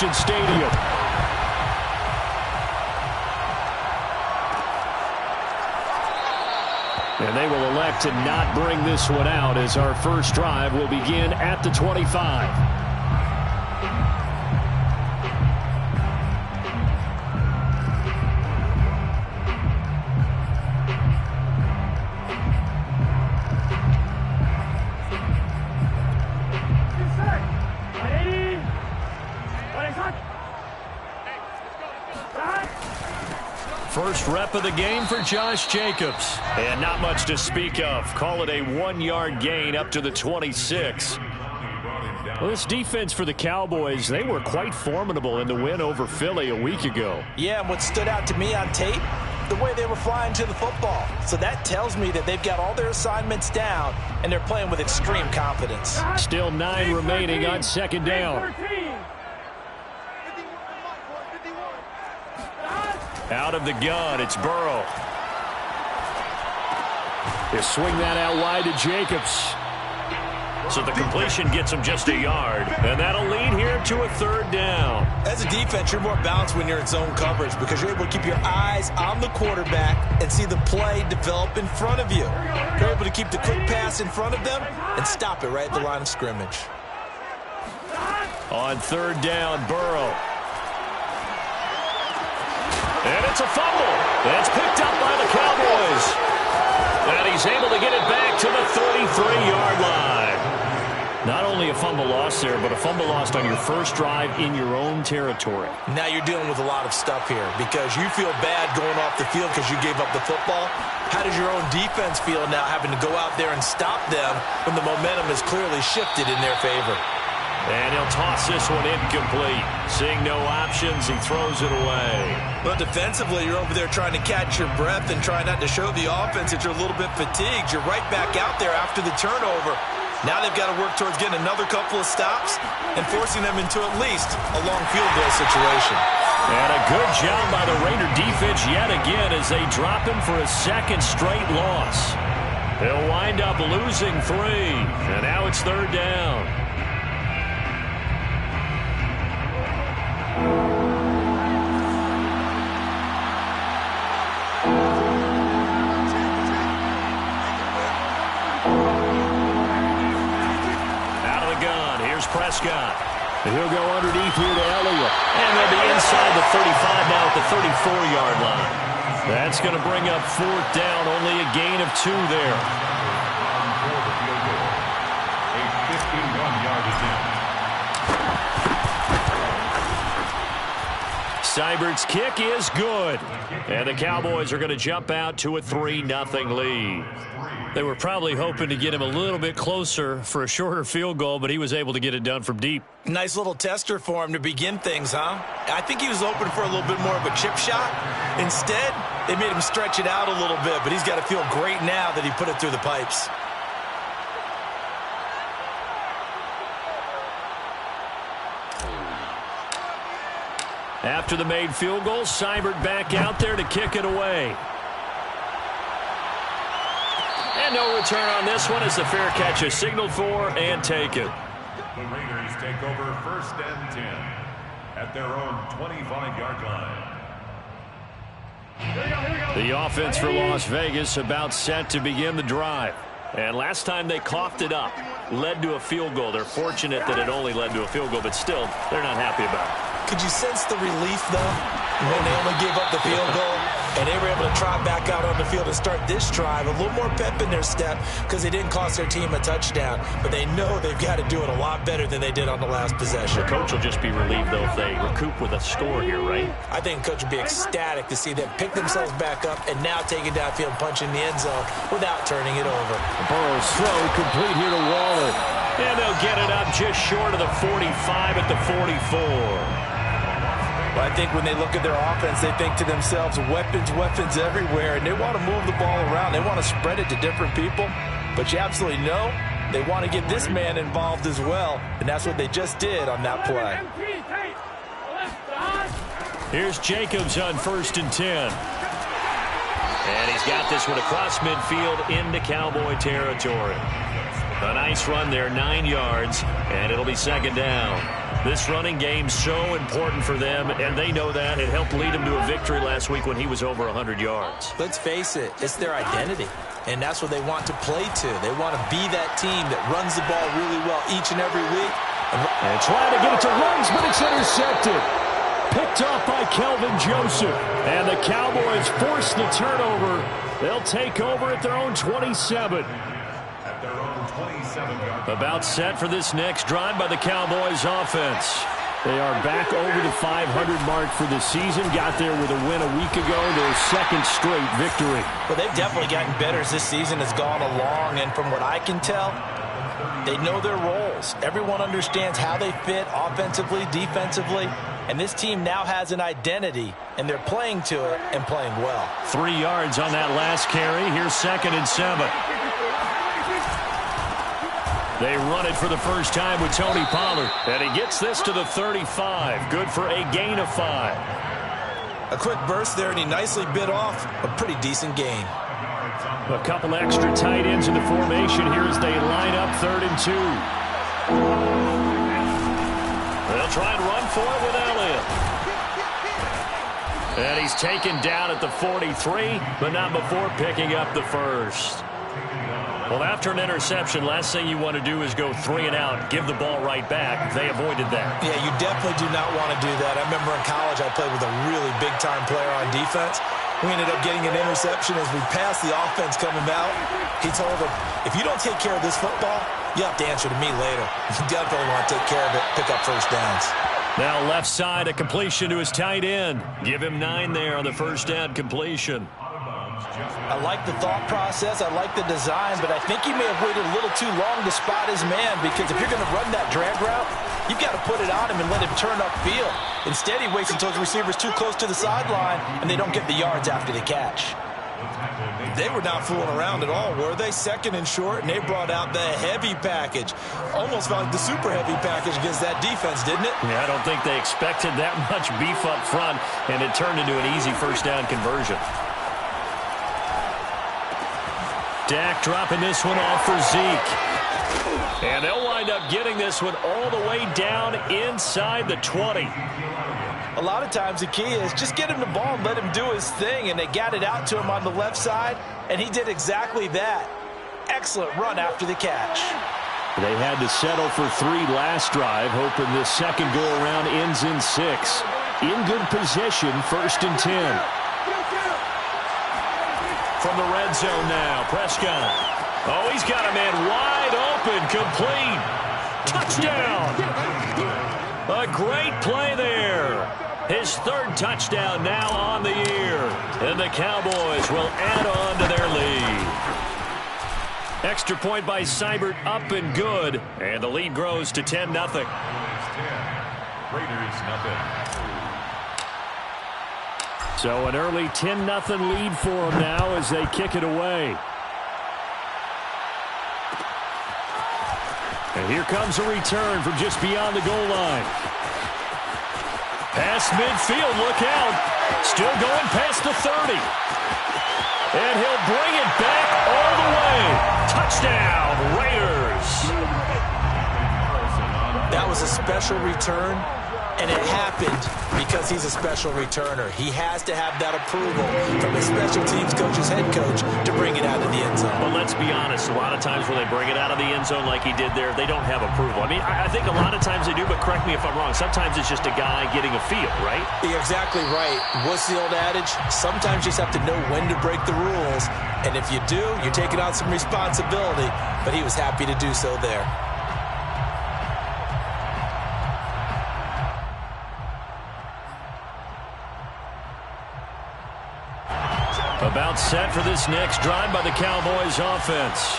Allegiant Stadium. And they will elect to not bring this one out as our first drive will begin at the 25. First rep of the game for Josh Jacobs. And not much to speak of. Call it a 1-yard gain up to the 26. Well, this defense for the Cowboys, they were quite formidable in the win over Philly a week ago. Yeah, and what stood out to me on tape, the way they were flying to the football. So that tells me that they've got all their assignments down, and they're playing with extreme confidence. Still 9 remaining on second down. Out of the gun, it's Burrow. They swing that out wide to Jacobs. So the completion gets him just a yard, and that'll lead here to a third down. As a defense, you're more balanced when you're in zone coverage because you're able to keep your eyes on the quarterback and see the play develop in front of you. You're able to keep the quick pass in front of them and stop it right at the line of scrimmage. On third down, Burrow. And it's a fumble. That's picked up by the Cowboys. And he's able to get it back to the 33-yard line. Not only a fumble loss there, but a fumble lost on your first drive in your own territory. Now you're dealing with a lot of stuff here because you feel bad going off the field because you gave up the football. How does your own defense feel now having to go out there and stop them when the momentum is clearly shifted in their favor? And he'll toss this one incomplete. Seeing no options, he throws it away. But defensively, you're over there trying to catch your breath and try not to show the offense that you're a little bit fatigued. You're right back out there after the turnover. Now they've got to work towards getting another couple of stops and forcing them into at least a long field goal situation. And a good job by the Raider defense yet again as they drop him for a second straight loss. They'll wind up losing 3, and now it's third down. Prescott. And he'll go underneath here to Elliott. And they'll be inside the 35 now at the 34-yard line. That's going to bring up fourth down. Only a gain of 2 there. A 51-yard attempt. Seibert's kick is good. And the Cowboys are going to jump out to a 3-0 lead. They were probably hoping to get him a little bit closer for a shorter field goal, but he was able to get it done from deep. Nice little tester for him to begin things, huh? I think he was hoping for a little bit more of a chip shot. Instead, they made him stretch it out a little bit, but he's got to feel great now that he put it through the pipes. After the made field goal, Seibert back out there to kick it away. And no return on this one as the fair catch is signaled for and taken. The Raiders take over 1st and 10 at their own 25-yard line. The offense for Las Vegas about set to begin the drive. And last time they coughed it up, led to a field goal. They're fortunate that it only led to a field goal, but still, they're not happy about it. Could you sense the relief, though, when they only gave up the field goal? And they were able to trot back out on the field and start this drive. A little more pep in their step because they didn't cost their team a touchdown. But they know they've got to do it a lot better than they did on the last possession. The coach will just be relieved, though, if they recoup with a score here, right? I think the coach would be ecstatic to see them pick themselves back up and now take it downfield and punch in the end zone without turning it over. Burrow's throw complete here to Waller. And they'll get it up just short of the 45 at the 44. But I think when they look at their offense, they think to themselves, weapons everywhere, and they want to move the ball around. They want to spread it to different people. But you absolutely know they want to get this man involved as well, and that's what they just did on that play. Here's Jacobs on 1st and 10. And he's got this one across midfield into Cowboy territory. A nice run there, 9 yards, and it'll be second down. This running game's so important for them, and they know that. It helped lead them to a victory last week when he was over 100 yards. Let's face it, it's their identity, and that's what they want to play to. They want to be that team that runs the ball really well each and every week. And trying to get it to Ruggs, but it's intercepted. Picked off by Kelvin Joseph. And the Cowboys force the turnover. They'll take over at their own 27. About set for this next drive by the Cowboys offense. They are back over the 500 mark for the season. Got there with a win a week ago, their second straight victory. Well, they've definitely gotten better as this season has gone along, and from what I can tell, they know their roles. Everyone understands how they fit offensively, defensively, and this team now has an identity, and they're playing to it and playing well. 3 yards on that last carry. Here's 2nd and 7. They run it for the first time with Tony Pollard. And he gets this to the 35. Good for a gain of 5. A quick burst there, and he nicely bit off a pretty decent gain. A couple extra tight ends in the formation here as they line up 3rd and 2. They'll try and run for it with Elliott. And he's taken down at the 43, but not before picking up the first. Well, after an interception, last thing you want to do is go 3 and out, give the ball right back. They avoided that. Yeah, you definitely do not want to do that. I remember in college I played with a really big-time player on defense. We ended up getting an interception as we passed the offense coming out. He told him, if you don't take care of this football, you have to answer to me later. You definitely want to take care of it, pick up first downs. Now left side, a completion to his tight end. Give him 9 there on the first down completion. I like the thought process. I like the design, but I think he may have waited a little too long to spot his man, because if you're going to run that drag route, you've got to put it on him and let him turn upfield. Instead, he waits until his receiver's too close to the sideline, and they don't get the yards after the catch. They were not fooling around at all, were they? 2nd and short, and they brought out the heavy package. Almost felt like the super heavy package against that defense, didn't it? Yeah, I don't think they expected that much beef up front, and it turned into an easy first down conversion. Dak dropping this one off for Zeke. And they'll wind up getting this one all the way down inside the 20. A lot of times the key is just get him the ball and let him do his thing, and they got it out to him on the left side, and he did exactly that. Excellent run after the catch. They had to settle for 3 last drive, hoping this second go-around ends in 6. In good position, 1st and 10. From the red zone now, Prescott. Oh, he's got a man wide open, complete. Touchdown. A great play there. His 3rd touchdown now on the year. And the Cowboys will add on to their lead. Extra point by Seibert, up and good. And the lead grows to 10-0. Raiders nothing. So an early 10-0 lead for them now as they kick it away. And here comes a return from just beyond the goal line. Past midfield, look out. Still going past the 30. And he'll bring it back all the way. Touchdown, Raiders. That was a special return, and it happened because he's a special returner. He has to have that approval from his special teams coach's head coach to bring it out of the end zone. Well, let's be honest. A lot of times when they bring it out of the end zone like he did there, they don't have approval. I mean, I think a lot of times they do, but correct me if I'm wrong. Sometimes it's just a guy getting a feel, right? You're exactly right. What's the old adage? Sometimes you just have to know when to break the rules, and if you do, you're taking on some responsibility, but he was happy to do so there. About set for this next drive by the Cowboys offense.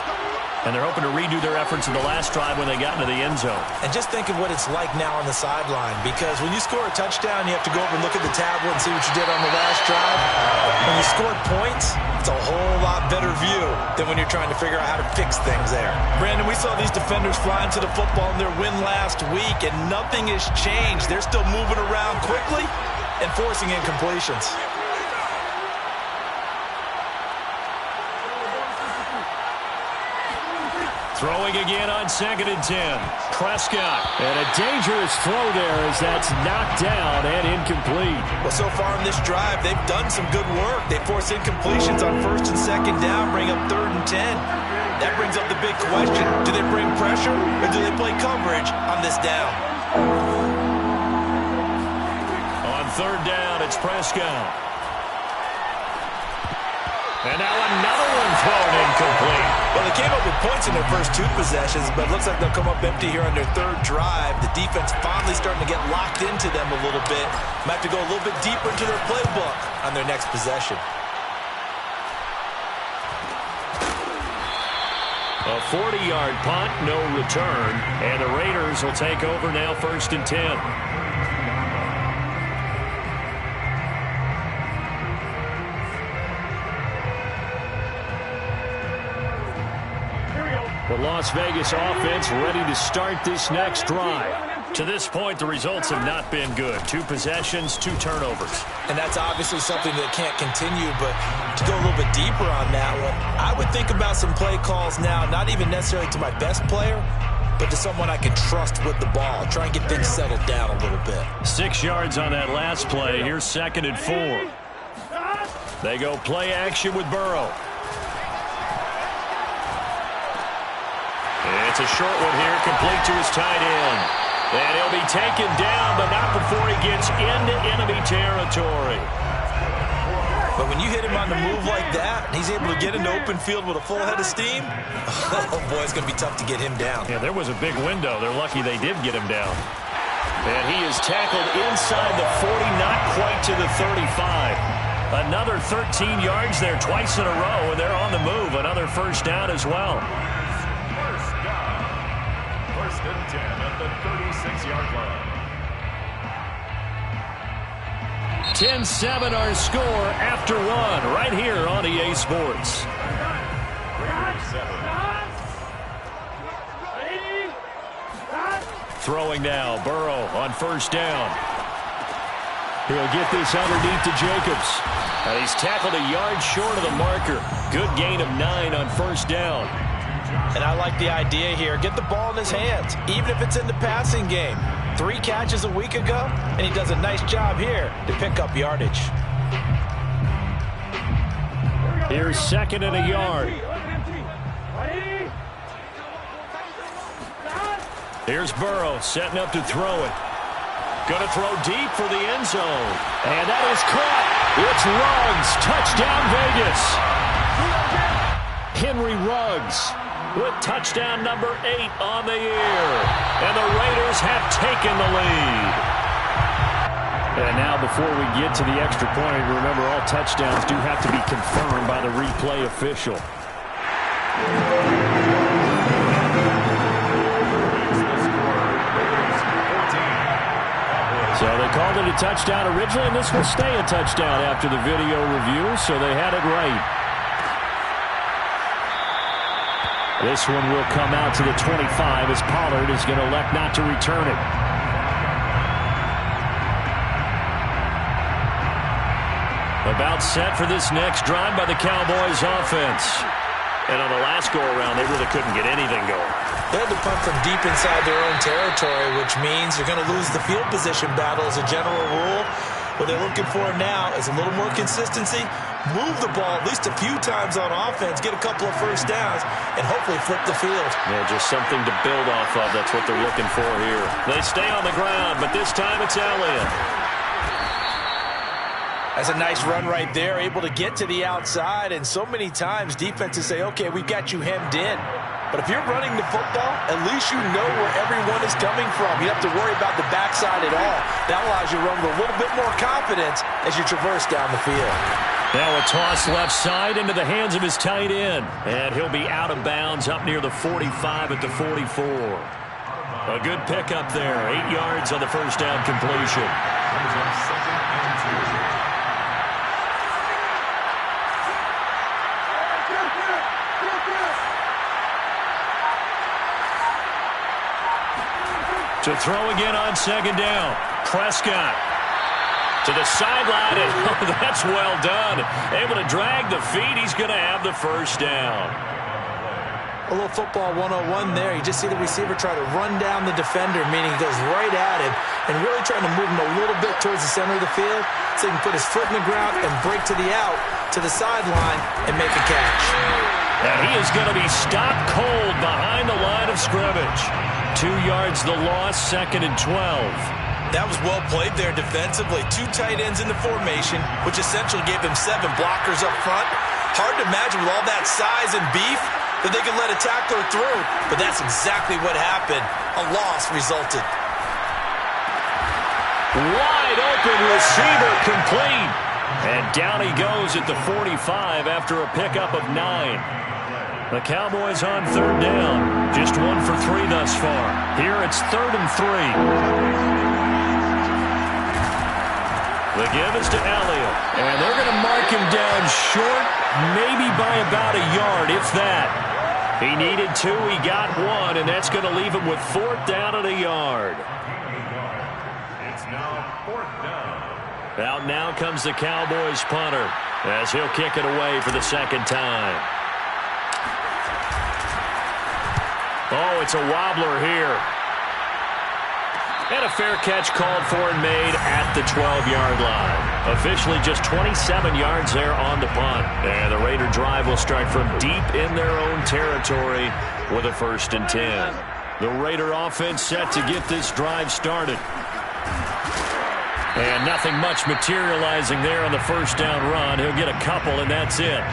And they're hoping to redo their efforts in the last drive when they got into the end zone. And just think of what it's like now on the sideline, because when you score a touchdown, you have to go over and look at the tablet and see what you did on the last drive. When you score points, it's a whole lot better view than when you're trying to figure out how to fix things there. Brandon, we saw these defenders flying to the football in their win last week, and nothing has changed. They're still moving around quickly and forcing incompletions. Throwing again on 2nd and 10. Prescott. And a dangerous throw there as that's knocked down and incomplete. Well, so far in this drive, they've done some good work. They force incompletions on 1st and 2nd down, bring up 3rd and 10. That brings up the big question. Do they bring pressure or do they play coverage on this down? On 3rd down, it's Prescott. And now another one thrown incomplete. Well, they came up with points in their first 2 possessions, but it looks like they'll come up empty here on their 3rd drive. The defense finally starting to get locked into them a little bit. Might have to go a little bit deeper into their playbook on their next possession. A 40-yard punt, no return. And the Raiders will take over now 1st and 10. The Las Vegas offense ready to start this next drive. To this point, the results have not been good. 2 possessions, 2 turnovers. And that's obviously something that can't continue, but to go a little bit deeper on that one, I would think about some play calls now, not even necessarily to my best player, but to someone I can trust with the ball. Try and get things settled down a little bit. 6 yards on that last play. Here's 2nd and 4. They go play action with Burrow. It's a short one here, complete to his tight end. And he'll be taken down, but not before he gets into enemy territory. But when you hit him on the move like that, and he's able to get into open field with a full head of steam, oh boy, it's going to be tough to get him down. Yeah, there was a big window. They're lucky they did get him down. And he is tackled inside the 40, not quite to the 35. Another 13 yards there twice in a row, and they're on the move. Another 1st down as well. 10 at the 36-yard line. 10-7 our score after 1 right here on EA Sports. Throwing now, Burrow on 1st down. He'll get this underneath to Jacobs. And he's tackled a yard short of the marker. Good gain of 9 on 1st down. And I like the idea here. Get the ball in his hands, even if it's in the passing game. 3 catches a week ago, and he does a nice job here to pick up yardage. Here's 2nd and a yard. Here's Burrow setting up to throw it. Going to throw deep for the end zone. And that is caught. It's Ruggs. Touchdown, Vegas. Henry Ruggs with touchdown number 8 on the year. And the Raiders have taken the lead. And now before we get to the extra point, remember all touchdowns do have to be confirmed by the replay official. So they called it a touchdown originally, and this will stay a touchdown after the video review, so they had it right. This one will come out to the 25 as Pollard is going to elect not to return it. About set for this next drive by the Cowboys offense. And on the last go-around, they really couldn't get anything going. They had to punt from deep inside their own territory, which means you're going to lose the field position battle as a general rule. What they're looking for now is a little more consistency, move the ball at least a few times on offense, get a couple of 1st downs, and hopefully flip the field. Yeah, just something to build off of. That's what they're looking for here. They stay on the ground, but this time it's Elliott. That's a nice run right there, able to get to the outside, and so many times defenses say, okay, we've got you hemmed in. But if you're running the football, at least you know where everyone is coming from. You don't have to worry about the backside at all. That allows you to run with a little bit more confidence as you traverse down the field. Now a toss left side into the hands of his tight end. And he'll be out of bounds up near the 45 at the 44. A good pickup there. 8 yards on the 1st down completion. To throw again on 2nd down. Prescott to the sideline, and oh, that's well done. Able to drag the feet. He's going to have the 1st down. A little football 101 there. You just see the receiver try to run down the defender, meaning he goes right at him and really trying to move him a little bit towards the center of the field so he can put his foot in the ground and break to the out, to the sideline, and make a catch. And he is going to be stopped cold behind the line of scrimmage. 2 yards the loss, 2nd and 12. That was well played there defensively. 2 tight ends in the formation, which essentially gave them 7 blockers up front. Hard to imagine with all that size and beef that they could let a tackler through, but that's exactly what happened. A loss resulted. Wide open receiver complete. And down he goes at the 45 after a pickup of 9. The Cowboys on 3rd down. Just 1 for 3 thus far. Here it's 3rd and 3. The give is to Elliott. And they're going to mark him down short, maybe by about a yard, if that. He needed 2, he got 1, and that's going to leave him with 4th down and a yard. It's now 4th down. Out now comes the Cowboys punter as he'll kick it away for the 2nd time. Oh, it's a wobbler here. And a fair catch called for and made at the 12-yard line. Officially just 27 yards there on the punt. And the Raider drive will start from deep in their own territory with a 1st and 10. The Raider offense set to get this drive started. And nothing much materializing there on the 1st down run. He'll get a couple, and that's it.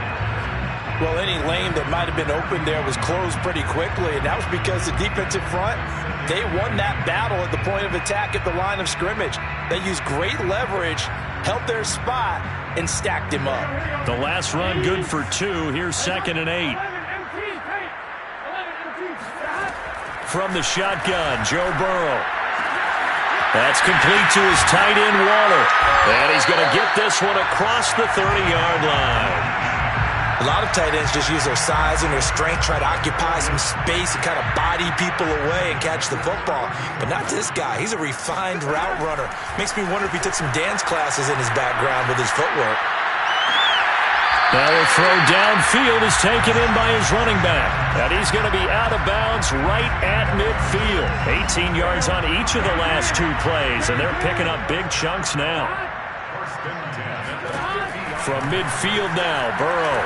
Well, any lane that might have been open there was closed pretty quickly, and that was because the defensive front, they won that battle at the point of attack at the line of scrimmage. They used great leverage, held their spot, and stacked him up. The last run good for 2. Here's 2nd and 8. From the shotgun, Joe Burrow. That's complete to his tight end, Waller. And he's going to get this one across the 30-yard line. A lot of tight ends just use their size and their strength, try to occupy some space and kind of body people away and catch the football. But not this guy. He's a refined route runner. Makes me wonder if he took some dance classes in his background with his footwork. Now a throw downfield is taken in by his running back. And he's going to be out of bounds right at midfield. 18 yards on each of the last 2 plays, and they're picking up big chunks now. From midfield now, Burrow.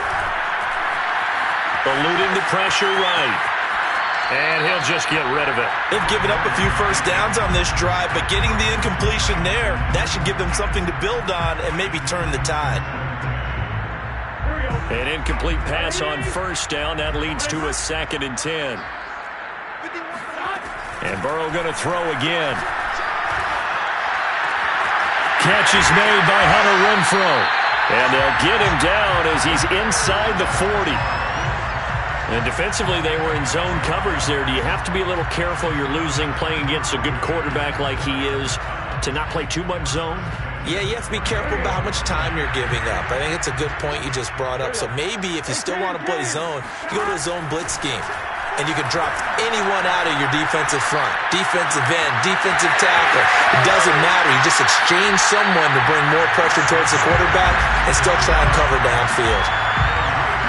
Eluding the pressure right. And he'll just get rid of it. They've given up a few first downs on this drive, but getting the incompletion there, that should give them something to build on and maybe turn the tide. An incomplete pass on 1st down. That leads to a 2nd and 10. And Burrow going to throw again. Catch is made by Hunter Renfrow. And they'll get him down as he's inside the 40. And defensively, they were in zone coverage there. Do you have to be a little careful? You're losing playing against a good quarterback like he is to not play too much zone? Yeah, you have to be careful about how much time you're giving up. I think it's a good point you just brought up. So maybe if you still want to play zone, you go to a zone blitz scheme. And you can drop anyone out of your defensive front. Defensive end, defensive tackle. It doesn't matter. You just exchange someone to bring more pressure towards the quarterback and still try and cover downfield.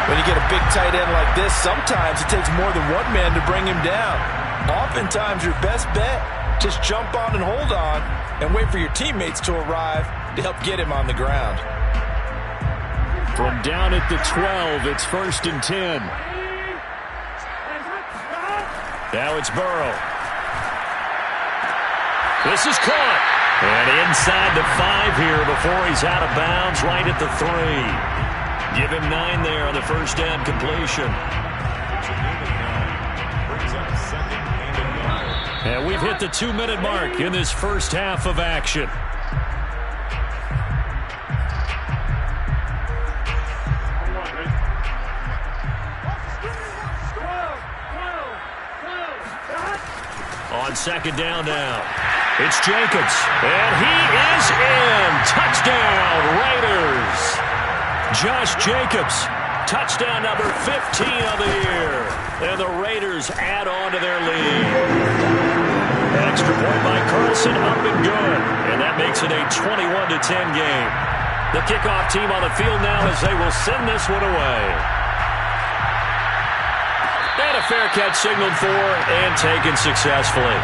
When you get a big tight end like this, sometimes it takes more than one man to bring him down. Oftentimes, your best bet, just jump on and hold on and wait for your teammates to arrive to help get him on the ground. From down at the 12, it's 1st and 10. Now it's Burrow. This is caught. And inside the 5 here before he's out of bounds right at the 3. Give him 9 there on the 1st down completion. And we've hit the 2-minute mark in this first half of action. On 2nd down now, it's Jacobs, and he is in. Touchdown, Raiders. Josh Jacobs, touchdown number 15 of the year. And the Raiders add on to their lead. An extra point by Carlson, up and good. And that makes it a 21-10 game. The kickoff team on the field now as they will send this one away. And a fair catch signaled for and taken successfully.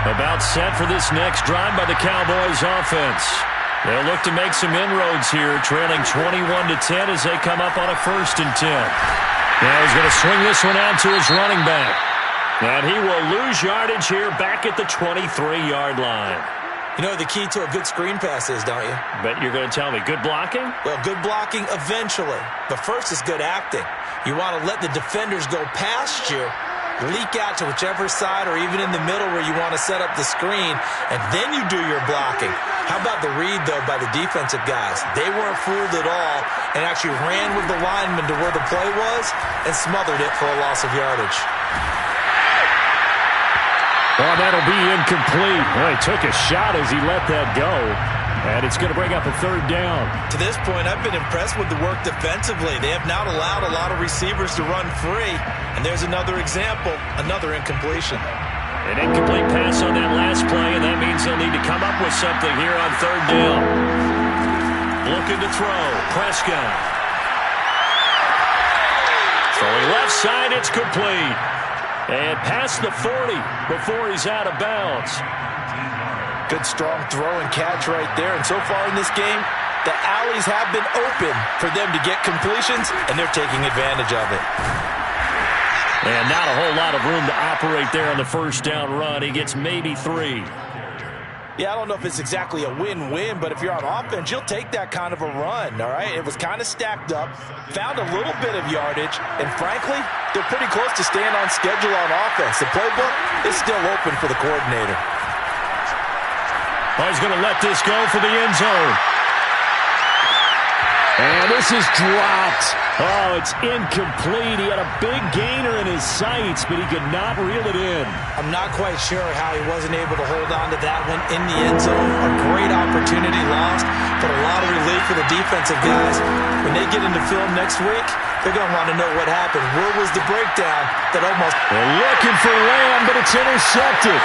About set for this next drive by the Cowboys offense. They'll look to make some inroads here, trailing 21-10 as they come up on a 1st and 10. Now he's going to swing this one out to his running back. And he will lose yardage here back at the 23-yard line. You know the key to a good screen pass is, don't you? Bet you're going to tell me good blocking? Well, good blocking eventually. But first is good acting. You want to let the defenders go past you, leak out to whichever side or even in the middle where you want to set up the screen, and then you do your blocking. How about the read, though, by the defensive guys? They weren't fooled at all and actually ran with the lineman to where the play was and smothered it for a loss of yardage. Oh, that'll be incomplete. Well, he took a shot as he let that go. And it's going to bring up a 3rd down. To this point, I've been impressed with the work defensively. They have not allowed a lot of receivers to run free. And there's another example, another incompletion. An incomplete pass on that last play, and that means they'll need to come up with something here on 3rd down. Looking to throw. Prescott. Throwing left side, it's complete. And past the 40 before he's out of bounds. Good strong throw and catch right there. And so far in this game, the alleys have been open for them to get completions, and they're taking advantage of it. And not a whole lot of room to operate there on the 1st down run. He gets maybe 3. Yeah, I don't know if it's exactly a win-win, but if you're on offense, you'll take that kind of a run, all right? It was kind of stacked up, found a little bit of yardage, and frankly, they're pretty close to staying on schedule on offense. The playbook is still open for the coordinator. Oh, he's going to let this go for the end zone. And this is dropped. Oh, it's incomplete. He had a big gainer in his sights, but he could not reel it in. I'm not quite sure how he wasn't able to hold on to that one in the end zone. A great opportunity lost, but a lot of relief for the defensive guys. When they get into film next week, they're going to want to know what happened. Where was the breakdown that almost... They're looking for Lamb, but it's intercepted.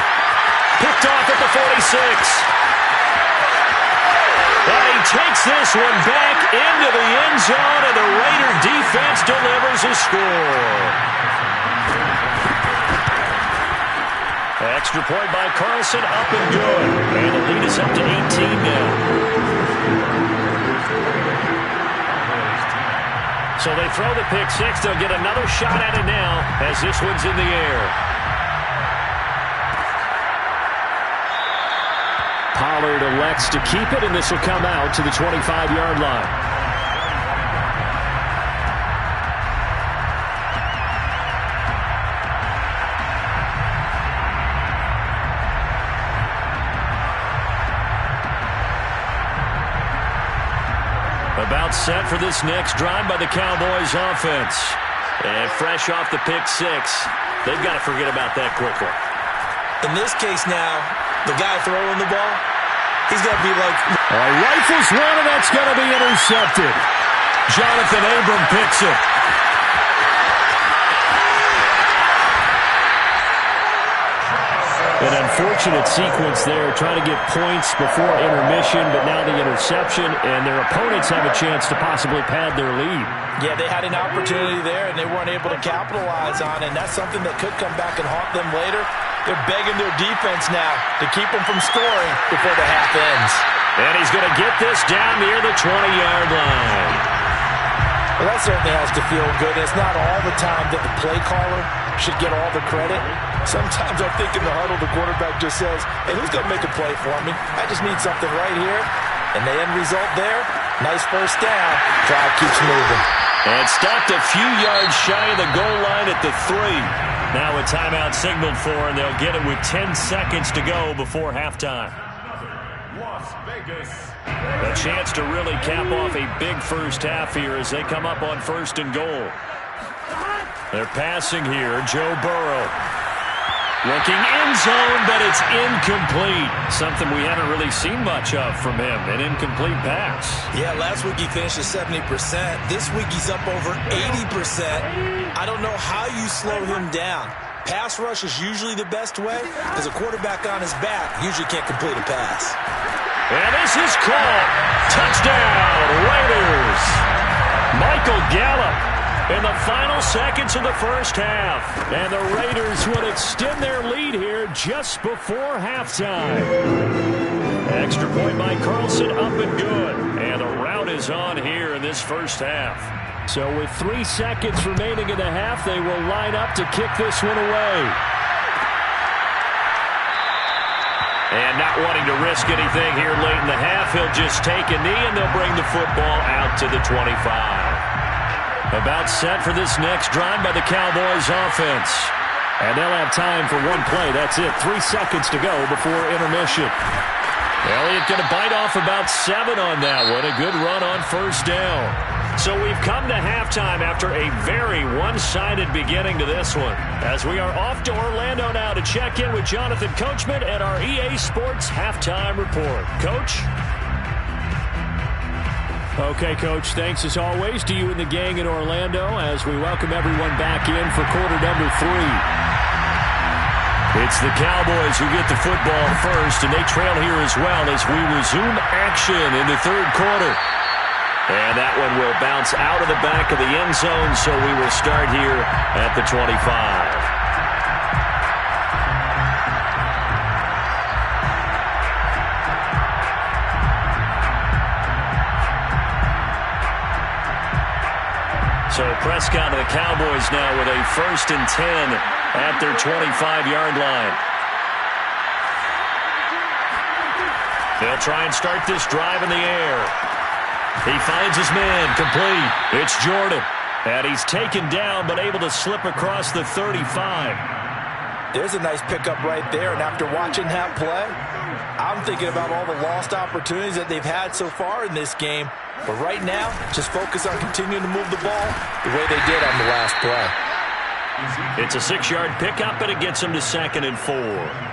Picked off at the 46. But he takes this one back into the end zone, and the Raider defense delivers a score. Extra point by Carlson, up and good. And the lead is up to 18 now. So they throw the pick 6. They'll get another shot at it now as this one's in the air. Pollard elects to keep it, and this will come out to the 25-yard line. About set for this next drive by the Cowboys offense. And fresh off the pick 6, they've got to forget about that quickly. In this case now, the guy throwing the ball, he's going to be like... Rifles one, and that's going to be intercepted. Jonathan Abram picks it. An unfortunate sequence there, trying to get points before intermission, but now the interception, and their opponents have a chance to possibly pad their lead. Yeah, they had an opportunity there, and they weren't able to capitalize on it, and that's something that could come back and haunt them later. They're begging their defense now to keep them from scoring before the half ends. And he's going to get this down near the 20-yard line. Well, that certainly has to feel good. It's not all the time that the play caller should get all the credit. Sometimes I think in the huddle, the quarterback just says, hey, who's going to make a play for me? I just need something right here. And the end result there, nice first down. Drive keeps moving. And stopped a few yards shy of the goal line at the 3. Now a timeout signaled for, and they'll get it with 10 seconds to go before halftime. Las Vegas. A chance to really cap off a big first half here as they come up on 1st and goal. They're passing here. Joe Burrow. Looking end zone, but it's incomplete. Something we haven't really seen much of from him, an incomplete pass. Yeah, last week he finished at 70%. This week he's up over 80%. I don't know how you slow him down. Pass rush is usually the best way because a quarterback on his back usually can't complete a pass. And this is caught. Touchdown, Raiders. Michael Gallup in the final seconds of the first half. And the Raiders will extend their lead here just before halftime. Extra point by Carlson, up and good. And the rout is on here in this first half. So with 3 seconds remaining in the half, they will line up to kick this one away. And not wanting to risk anything here late in the half, he'll just take a knee and they'll bring the football out to the 25. About set for this next drive by the Cowboys offense. And they'll have time for one play. That's it. 3 seconds to go before intermission. Elliott going to bite off about 7 on that one. A good run on first down. So we've come to halftime after a very one-sided beginning to this one. As we are off to Orlando now to check in with Jonathan Coachman and our EA Sports Halftime Report. Coach? Okay, Coach, thanks as always to you and the gang in Orlando as we welcome everyone back in for quarter number 3. It's the Cowboys who get the football first, and they trail here as well as we resume action in the third quarter. And that one will bounce out of the back of the end zone, so we will start here at the 25. So Prescott of the Cowboys now with a 1st and 10 at their 25-yard line. They'll try and start this drive in the air. He finds his man, complete. It's Jordan. And he's taken down but able to slip across the 35. There's a nice pickup right there, and after watching that play, I'm thinking about all the lost opportunities that they've had so far in this game. But right now, just focus on continuing to move the ball the way they did on the last play. It's a 6-yard pickup, and it gets him to 2nd and 4.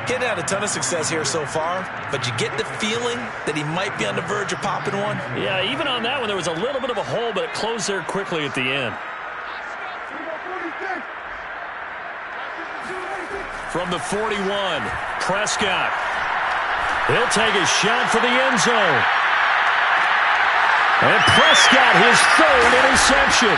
He's had a ton of success here so far, but you get the feeling that he might be on the verge of popping one. Yeah, even on that one, there was a little bit of a hole, but it closed there quickly at the end. From the 41, Prescott. He'll take a shot for the end zone. And Prescott, his 3rd interception.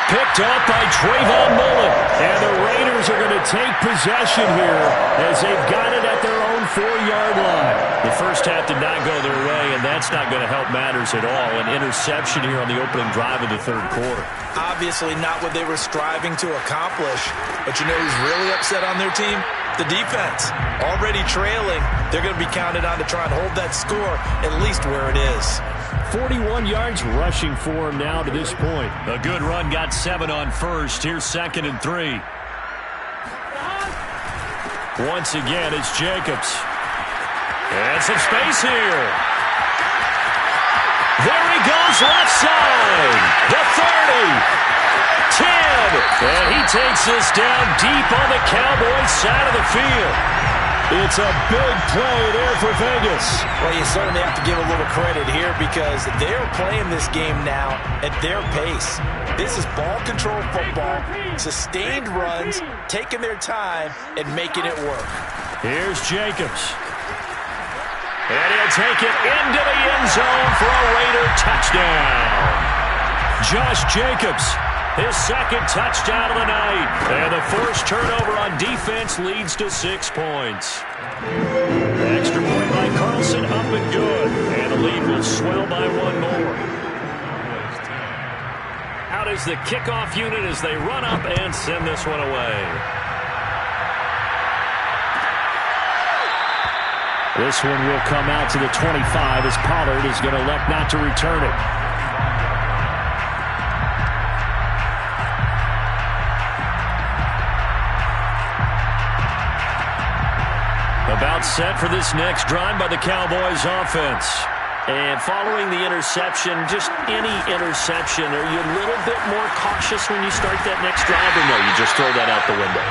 Picked off by Trayvon Mullen. And the Raiders are going to take possession here as they've got it at their own 4-yard line. The first half did not go their way, and that's not going to help matters at all. An interception here on the opening drive of the third quarter. Obviously not what they were striving to accomplish. But you know who's really upset on their team? The defense. Already trailing, they're going to be counted on to try and hold that score at least where it is. 41 yards rushing for him now to this point. A good run, got 7 on first. Here's 2nd and 3. Once again, it's Jacobs. And some space here. There he goes, left side. The 30. 10. And he takes this down deep on the Cowboys side of the field. It's a big play there for Vegas. Well, you certainly have to give a little credit here because they're playing this game now at their pace. This is ball control football, sustained runs, taking their time and making it work. Here's Jacobs. And he'll take it into the end zone for a Raider touchdown. Josh Jacobs, his 2nd touchdown of the night. And the forced turnover on defense leads to 6 points. Extra point by Carlson, up and good. And the lead will swell by 1 more. Out is the kickoff unit as they run up and send this one away. This one will come out to the 25 as Pollard is going to elect not to return it. About set for this next drive by the Cowboys offense. And following the interception, just any interception, are you a little bit more cautious when you start that next drive, or no, you just throw that out the window?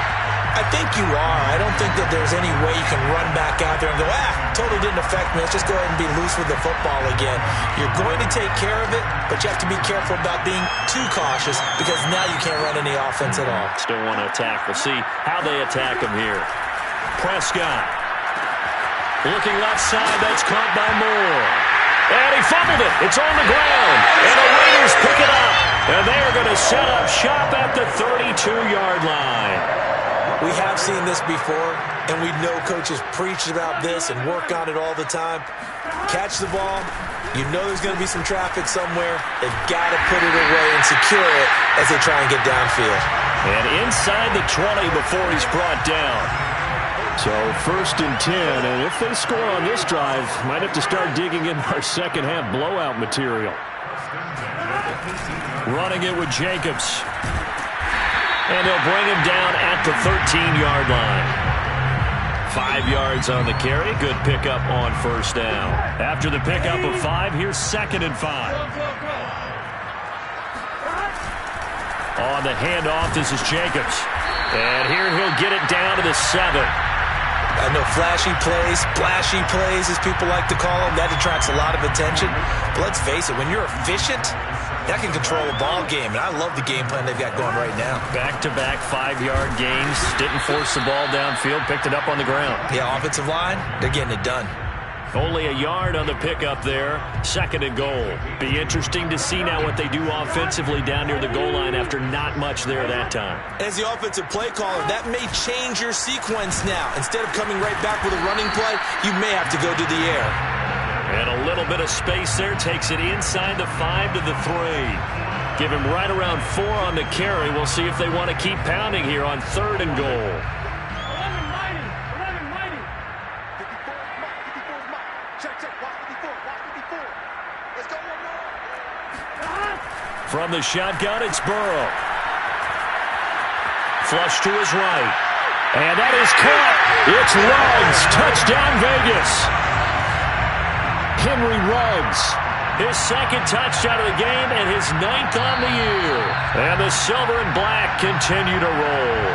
I think you are. I don't think that there's any way you can run back out there and go, totally didn't affect me. Let's just go ahead and be loose with the football again. You're going to take care of it, but you have to be careful about being too cautious because now you can't run any offense at all. Still want to attack. We'll see how they attack him here. Prescott. Looking left side. That's caught by Moore. And he fumbled it. It's on the ground. And the Raiders pick it up. And they are going to set up shop at the 32-yard line. We have seen this before, and we know coaches preach about this and work on it all the time. Catch the ball. You know there's going to be some traffic somewhere. They've got to put it away and secure it as they try and get downfield. And inside the 20 before he's brought down. So 1st and 10, and if they score on this drive, might have to start digging in our second half blowout material. Running it with Jacobs. And they'll bring him down at the 13-yard line. 5 yards on the carry. Good pickup on 1st down. After the pickup of 5, here's 2nd and 5. On the handoff, this is Jacobs. And here he'll get it down to the 7. I know flashy plays, splashy plays, as people like to call them. That attracts a lot of attention. But let's face it, when you're efficient, that can control a ball game. And I love the game plan they've got going right now. Back-to-back 5-yard gains. Didn't force the ball downfield. Picked it up on the ground. Yeah, offensive line, they're getting it done. Only a yard on the pickup there. 2nd and goal. Be interesting to see now what they do offensively down near the goal line after not much there that time. As the offensive play caller, that may change your sequence now. Instead of coming right back with a running play, you may have to go to the air. And a little bit of space there. Takes it inside the 5 to the 3. Give him right around 4 on the carry. We'll see if they want to keep pounding here on 3rd and goal. From the shotgun, it's Burrow. Flush to his right. And that is caught. It's Ruggs. Touchdown, Vegas. Henry Ruggs. His 2nd touchdown of the game and his 9th on the year. And the silver and black continue to roll.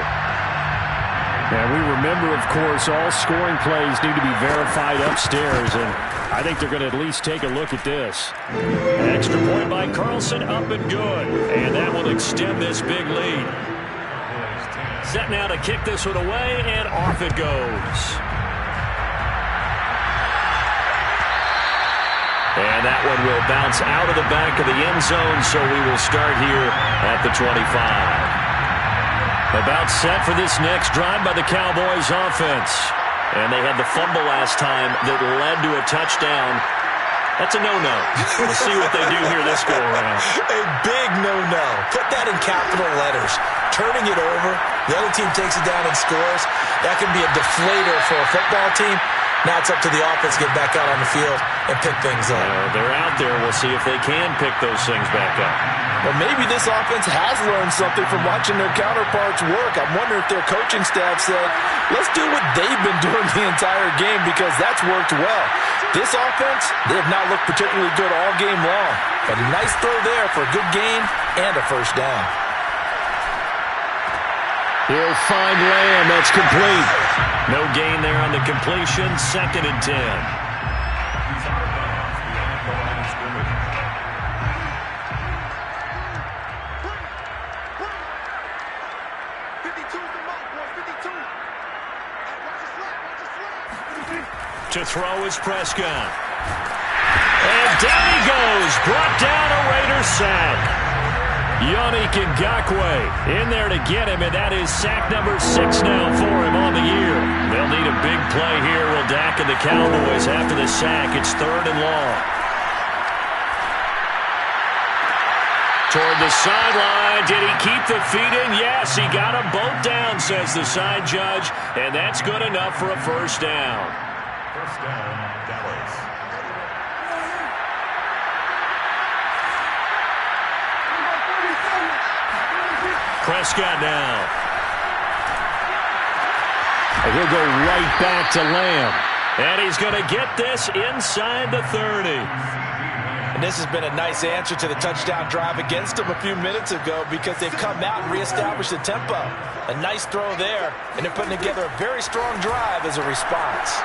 And we remember, of course, all scoring plays need to be verified upstairs, and I think they're going to at least take a look at this. An extra point by Carlson, up and good. And that will extend this big lead. Set now to kick this one away, and off it goes. And that one will bounce out of the back of the end zone, so we will start here at the 25. About set for this next drive by the Cowboys offense. And they had the fumble last time that led to a touchdown. That's a no-no. We'll see what they do here this go-around. A big no-no. Put that in capital letters. Turning it over, the other team takes it down and scores. That can be a deflator for a football team. Now it's up to the offense to get back out on the field and pick things up. They're out there. We'll see if they can pick those things back up. Well, maybe this offense has learned something from watching their counterparts work. I'm wondering if their coaching staff said, let's do what they've been doing the entire game because that's worked well. This offense, they have not looked particularly good all game long. But a nice throw there for a good gain and a 1st down. He'll find Lamb. That's complete. No gain there on the completion. 2nd and 10. To throw is Prescott. And down he goes. Brought down a Raiders sack. Yannick Ngakoue in there to get him, and that is sack number 6 now for him on the year. They'll need a big play here. Will Dak and the Cowboys after the sack. It's 3rd and long. Toward the sideline. Did he keep the feet in? Yes, he got them both down, says the side judge, and that's good enough for a 1st down. 1st down, Dallas. Prescott now. And he'll go right back to Lamb. And he's going to get this inside the 30. And this has been a nice answer to the touchdown drive against them a few minutes ago because they've come out and reestablished the tempo. A nice throw there, and they're putting together a very strong drive as a response.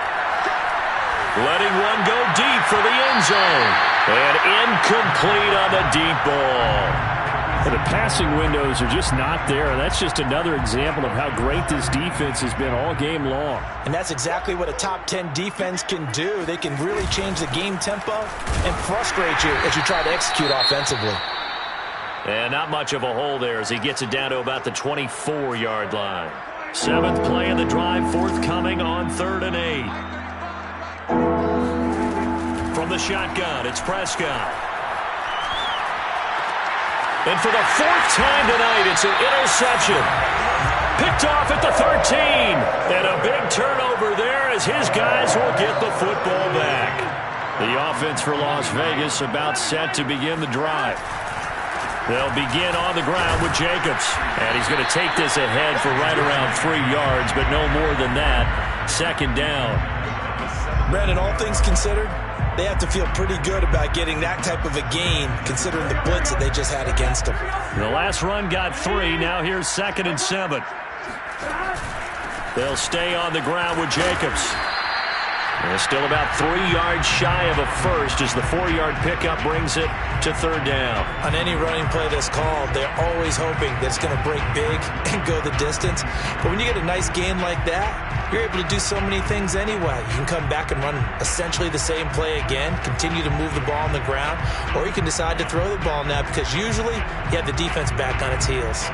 Letting one go deep for the end zone. And incomplete on the deep ball. The passing windows are just not there. That's just another example of how great this defense has been all game long. And that's exactly what a top 10 defense can do. They can really change the game tempo and frustrate you as you try to execute offensively. And not much of a hole there as he gets it down to about the 24-yard line. 7th play of the drive forthcoming on 3rd and 8. From the shotgun, it's Prescott. And for the 4th time tonight, it's an interception. Picked off at the 13. And a big turnover there as his guys will get the football back. The offense for Las Vegas about set to begin the drive. They'll begin on the ground with Jacobs. And he's going to take this ahead for right around 3 yards, but no more than that. 2nd down. Brandon, all things considered, they have to feel pretty good about getting that type of a gain, considering the blitz that they just had against them. The last run got 3. Now here's 2nd and 7. They'll stay on the ground with Jacobs. They're still about 3 yards shy of a first as the 4-yard pickup brings it to 3rd down. On any running play that's called, they're always hoping that it's going to break big and go the distance. But when you get a nice gain like that, you're able to do so many things anyway. You can come back and run essentially the same play again, continue to move the ball on the ground, or you can decide to throw the ball now because usually you have the defense back on its heels.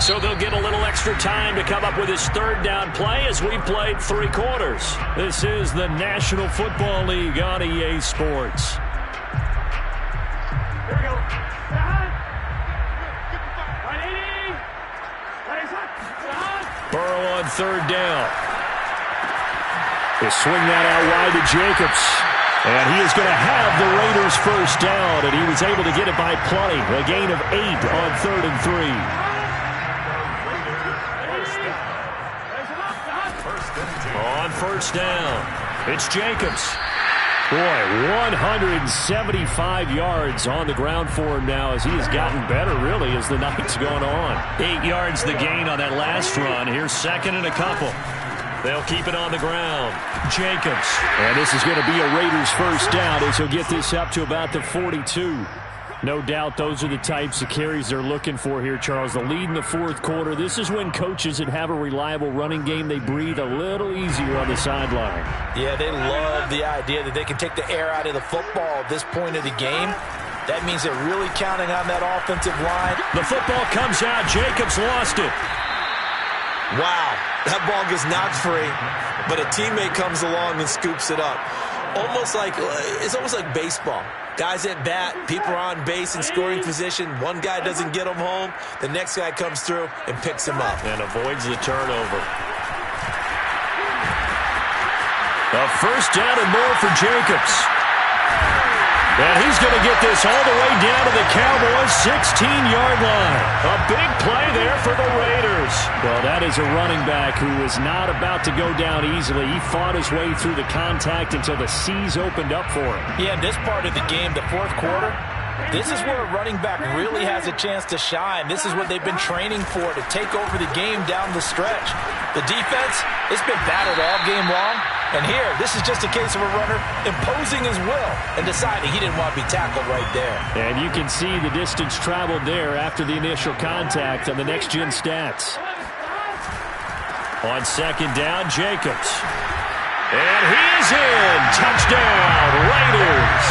So they'll get a little extra time to come up with his 3rd down play as we played 3 quarters. This is the National Football League on EA Sports. Here we go. Burrow on 3rd down. They swing that out wide to Jacobs. And he is going to have the Raiders 1st down, and he was able to get it by plenty. A gain of 8 on 3rd and 3. On 1st down, it's Jacobs. Boy, 175 yards on the ground for him now as he has gotten better, really, as the night's gone on. 8 yards the gain on that last run. Here's 2nd and a couple. They'll keep it on the ground. Jacobs. And this is going to be a Raiders 1st down as he'll get this up to about the 42. No doubt those are the types of carries they're looking for here, Charles. The lead in the 4th quarter. This is when coaches that have a reliable running game, they breathe a little easier on the sideline. Yeah, they love the idea that they can take the air out of the football at this point of the game. That means they're really counting on that offensive line. The football comes out. Jacobs lost it. Wow, that ball gets knocked free, but a teammate comes along and scoops it up. It's almost like baseball. Guys at bat, people are on base in scoring position. One guy doesn't get him home. The next guy comes through and picks him up. And avoids the turnover. A 1st down and more for Jacobs. And he's going to get this all the way down to the Cowboys' 16-yard line. A big play there for the Raiders. Well, that is a running back who is not about to go down easily. He fought his way through the contact until the seas opened up for him. Yeah, this part of the game, the 4th quarter, this is where a running back really has a chance to shine. This is what they've been training for, to take over the game down the stretch. The defense, it's been battered all game long. And here, this is just a case of a runner imposing his will and deciding he didn't want to be tackled right there. And you can see the distance traveled there after the initial contact on the next-gen stats. On 2nd down, Jacobs. And he is in. Touchdown, Raiders.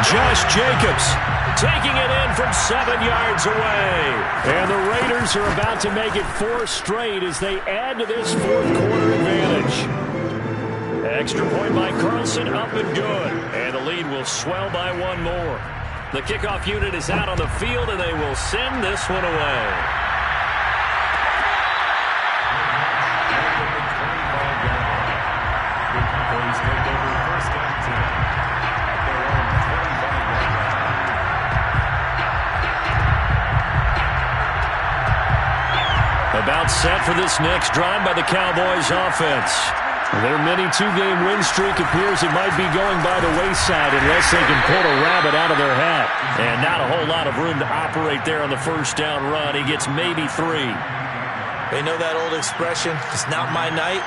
Josh Jacobs taking it in from 7 yards away. And the Raiders are about to make it 4 straight as they add to this 4th quarter advantage. Extra point by Carlson, up and good. And the lead will swell by 1 more. The kickoff unit is out on the field, and they will send this one away. About set for this next drive by the Cowboys offense. Their mini two-game win streak appears it might be going by the wayside unless they can pull a rabbit out of their hat. And not a whole lot of room to operate there on the first down run. He gets maybe 3. They know that old expression, it's not my night.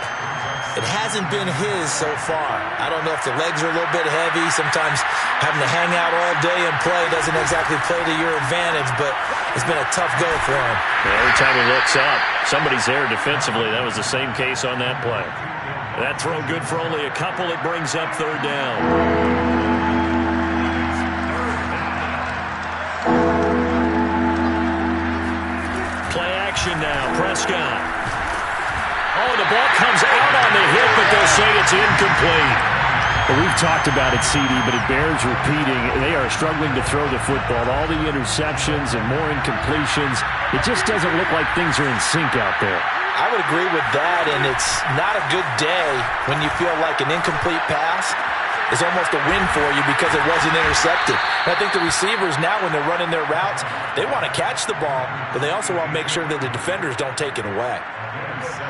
It hasn't been his so far. I don't know if the legs are a little bit heavy. Sometimes having to hang out all day and play doesn't exactly play to your advantage, but it's been a tough go for him. Every time he looks up, somebody's there defensively. That was the same case on that play. That throw good for only a couple. It brings up third down. Play action now. Prescott. Oh, the ball comes out on the hit, but they'll say it's incomplete. Well, we've talked about it, CD, but it bears repeating. They are struggling to throw the football. All the interceptions and more incompletions. It just doesn't look like things are in sync out there. I would agree with that, and it's not a good day when you feel like an incomplete pass is almost a win for you because it wasn't intercepted. And I think the receivers now, when they're running their routes, they want to catch the ball, but they also want to make sure that the defenders don't take it away.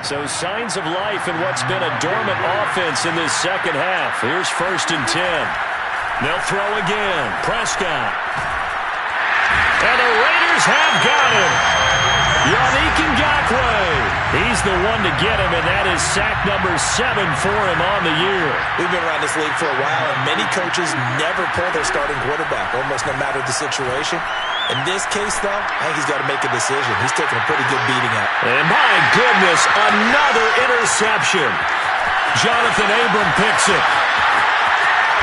So signs of life in what's been a dormant offense in this second half. Here's 1st and 10. They'll throw again. Prescott. And the Raiders have got him. Yannick Ngakoue. He's the one to get him, and that is sack number 7 for him on the year. We've been around this league for a while, and many coaches never pull their starting quarterback, almost no matter the situation. In this case, though, I think he's got to make a decision. He's taking a pretty good beating up. And my goodness, another interception. Jonathan Abram picks it.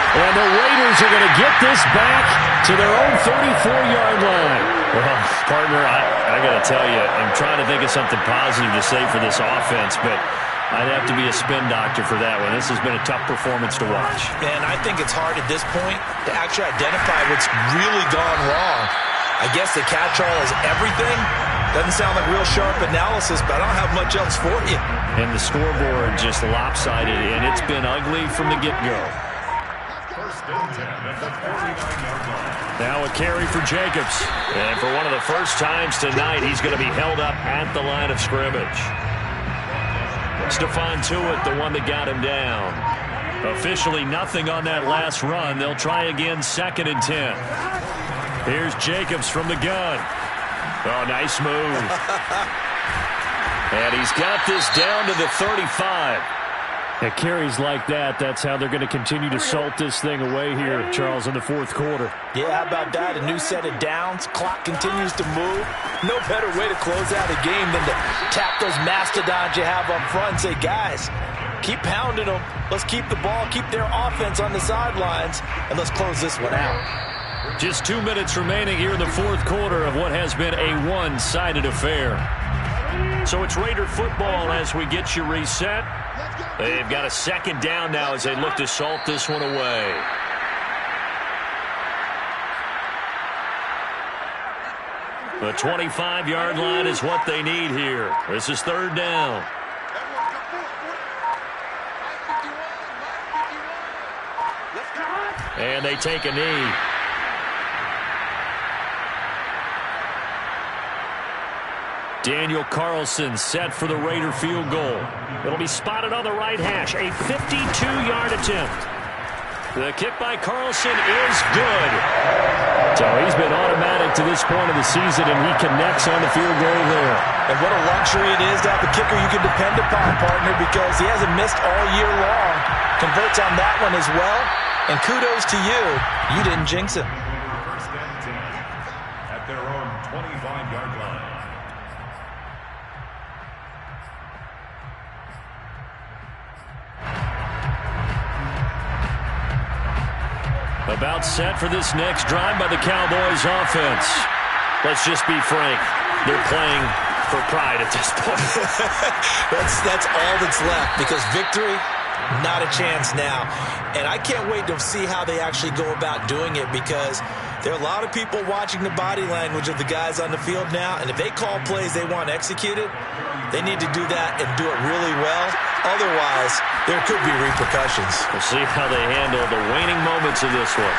And the Raiders are going to get this back to their own 34-yard line. Well, partner, I got to tell you, I'm trying to think of something positive to say for this offense, but I'd have to be a spin doctor for that one. This has been a tough performance to watch. And I think it's hard at this point to actually identify what's really gone wrong. I guess the catch-all is everything. Doesn't sound like real sharp analysis, but I don't have much else for you. And the scoreboard just lopsided, and it's been ugly from the get-go. Now a carry for Jacobs. And for one of the first times tonight, he's going to be held up at the line of scrimmage. Stephon Tuitt, the one that got him down. Officially nothing on that last run. They'll try again 2nd and 10. Here's Jacobs from the gun. Oh, nice move. And he's got this down to the 35. At carries like that, that's how they're going to continue to salt this thing away here, Charles, in the 4th quarter. Yeah, how about that? A new set of downs. Clock continues to move. No better way to close out a game than to tap those mastodons you have up front and say, guys, keep pounding them. Let's keep the ball, keep their offense on the sidelines, and let's close this one out. Just 2 minutes remaining here in the 4th quarter of what has been a one-sided affair. So it's Raider football as we get you reset. They've got a 2nd down now as they look to salt this one away. The 25-yard line is what they need here. This is 3rd down. And they take a knee. Daniel Carlson set for the Raider field goal. It'll be spotted on the right hash. A 52-yard attempt. The kick by Carlson is good. So he's been automatic to this point of the season, and he connects on the field goal there. And what a luxury it is to have a kicker you can depend upon, partner, because he hasn't missed all year long. Converts on that one as well. And kudos to you. You didn't jinx him. 1st and 10 at their own 25-yard line. About set for this next drive by the Cowboys offense. Let's just be frank. They're playing for pride at this point. That's all that's left, because victory, not a chance now. And I can't wait to see how they actually go about doing it, because there are a lot of people watching the body language of the guys on the field now, and if they call plays they want executed, they need to do that and do it really well. Otherwise, there could be repercussions. We'll see how they handle the waning moments of this one.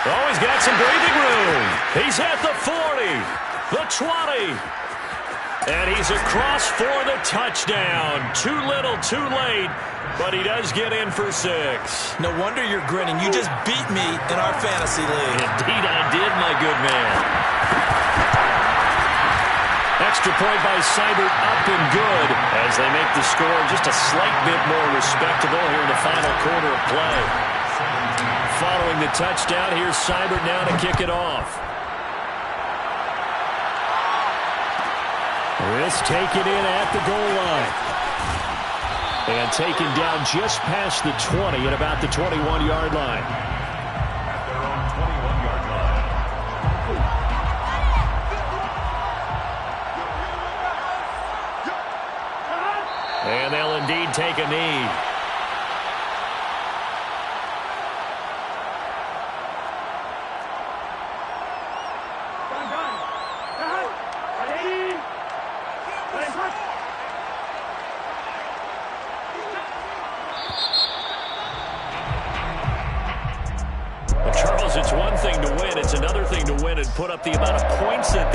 Oh, he's got some breathing room. He's at the 40, the 20. And he's across for the touchdown. Too little, too late, but he does get in for 6. No wonder you're grinning. You just beat me in our fantasy league. Indeed I did, my good man. Extra point by Seibert, up and good, as they make the score just a slight bit more respectable here in the final quarter of play. Following the touchdown, here's Seibert now to kick it off. This taken in at the goal line. And taken down just past the 20 at about the 21-yard line. At their own 21-yard line. And they'll indeed take a knee. Charles, it's one thing to win. It's another thing to win and put up the amount of points that